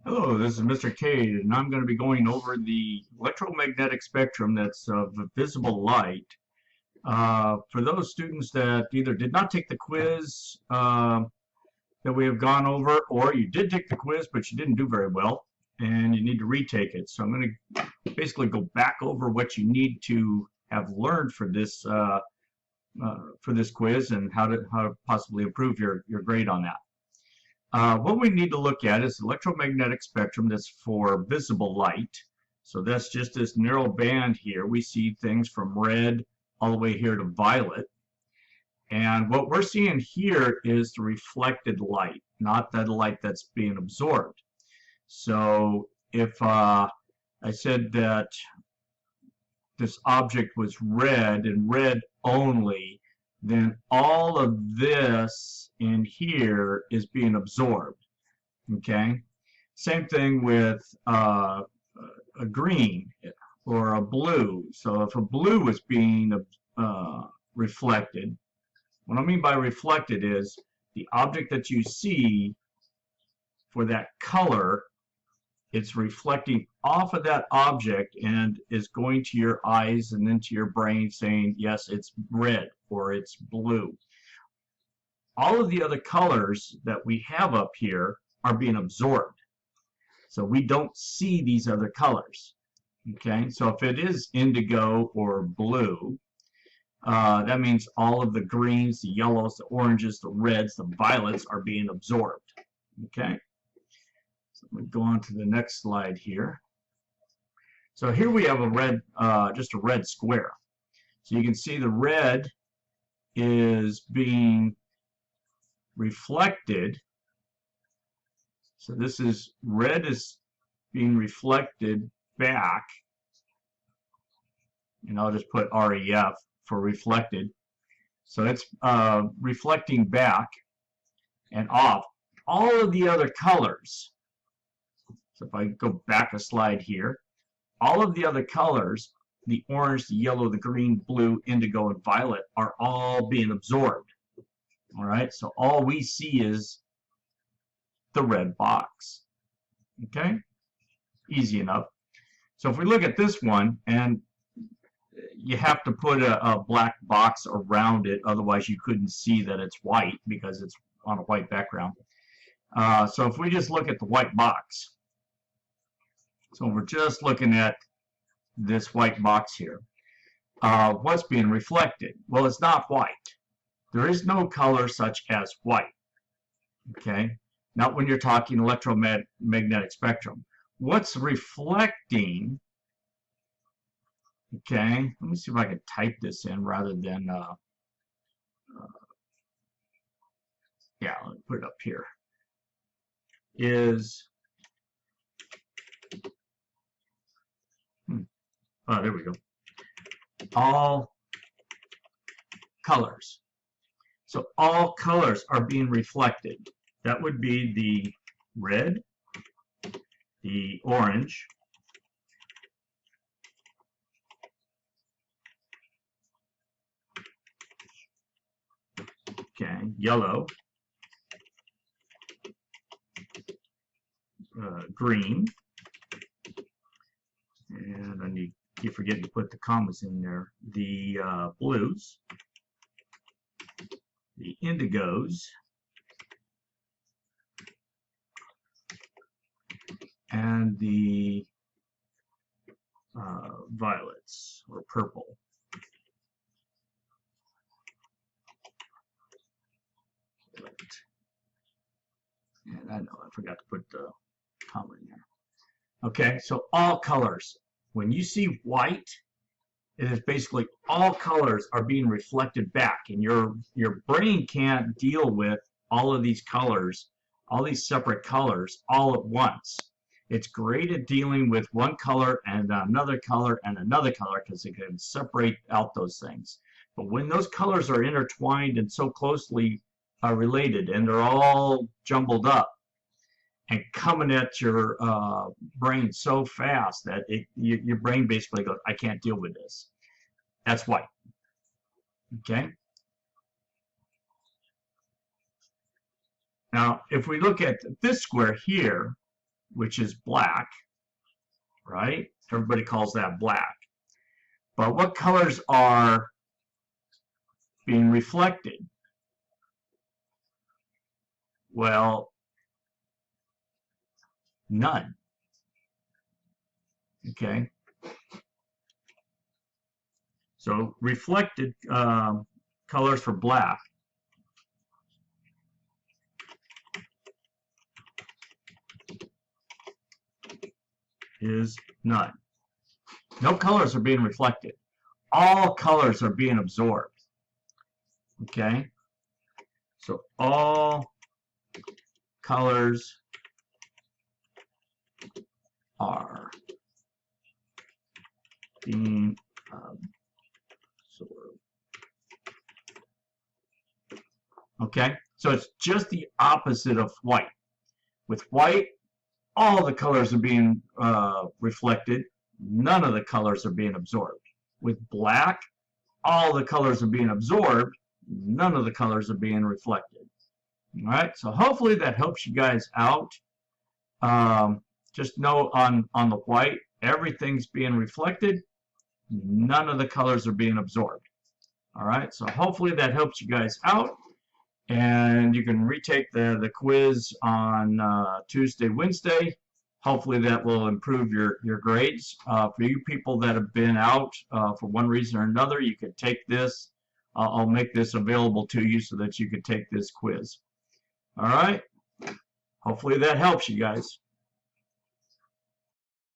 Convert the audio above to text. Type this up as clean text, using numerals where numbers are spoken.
Hello, this is Mr. Cade, and I'm going to be going over the electromagnetic spectrum that's of visible light. For those students that either did not take the quiz that we have gone over, or you did take the quiz but you didn't do very well, and you need to retake it. So I'm going to basically go back over what you need to have learned for this quiz and how to possibly improve your grade on that. What we need to look at is electromagnetic spectrum that's for visible light. So that's just this narrow band here. We see things from red all the way here to violet. And what we're seeing here is the reflected light, not the light that's being absorbed. So if I said that this object was red and red only, then all of this in here is being absorbed. Okay? Same thing with a green or a blue. So if a blue is being reflected, what I mean by reflected is the object that you see for that color, it's reflecting off of that object and is going to your eyes and then to your brain saying, yes, it's red or it's blue. All of the other colors that we have up here are being absorbed. So we don't see these other colors. Okay, so if it is indigo or blue, that means all of the greens, the yellows, the oranges, the reds, the violets are being absorbed. Okay, so we go on to the next slide here. So here we have a red, just a red square. So you can see the red is being reflected. So this is red is being reflected back, and I'll just put REF for reflected. So it's reflecting back and off all of the other colors. So if I go back a slide here, all of the other colors, the orange, the yellow, the green, blue, indigo, and violet, are all being absorbed. All right, so all we see is the red box. Okay, easy enough. So if we look at this one, and you have to put a black box around it, otherwise you couldn't see that it's white because it's on a white background. So if we just look at the white box, so we're just looking at this white box here. What's being reflected? Well, it's not white. There is no color such as white. Okay, not when you're talking electromagnetic spectrum. What's reflecting? Okay, let me see if I can type this in rather than, yeah, let me put it up here. Is, oh, there we go. All colors. So all colors are being reflected. That would be the red, the orange, okay, yellow, green, and I keep forgetting to put the commas in there, the blues, the indigos, and the violets or purple. And I know I forgot to put the comma in there. Okay, so all colors. When you see white, it is basically all colors are being reflected back, and your brain can't deal with all of these colors, all these separate colors all at once. It's great at dealing with one color and another color and another color because it can separate out those things. But when those colors are intertwined and so closely related and they're all jumbled up and coming at your brain so fast that your brain basically goes, I can't deal with this. That's white. Okay? Now, if we look at this square here, which is black, right? Everybody calls that black. But what colors are being reflected? Well, none. Okay. So reflected colors for black is none. No colors are being reflected. All colors are being absorbed. Okay? So all colors are being absorbed. Okay? So it's just the opposite of white. With white, all the colors are being reflected. None of the colors are being absorbed. With black, all the colors are being absorbed. None of the colors are being reflected. All right, so hopefully that helps you guys out. Just know on the white, everything's being reflected. None of the colors are being absorbed. All right, so hopefully that helps you guys out. And you can retake the quiz on Tuesday, Wednesday. Hopefully that will improve your grades. For you people that have been out for one reason or another, you could take this. I'll make this available to you so that you could take this quiz. All right. Hopefully that helps you guys.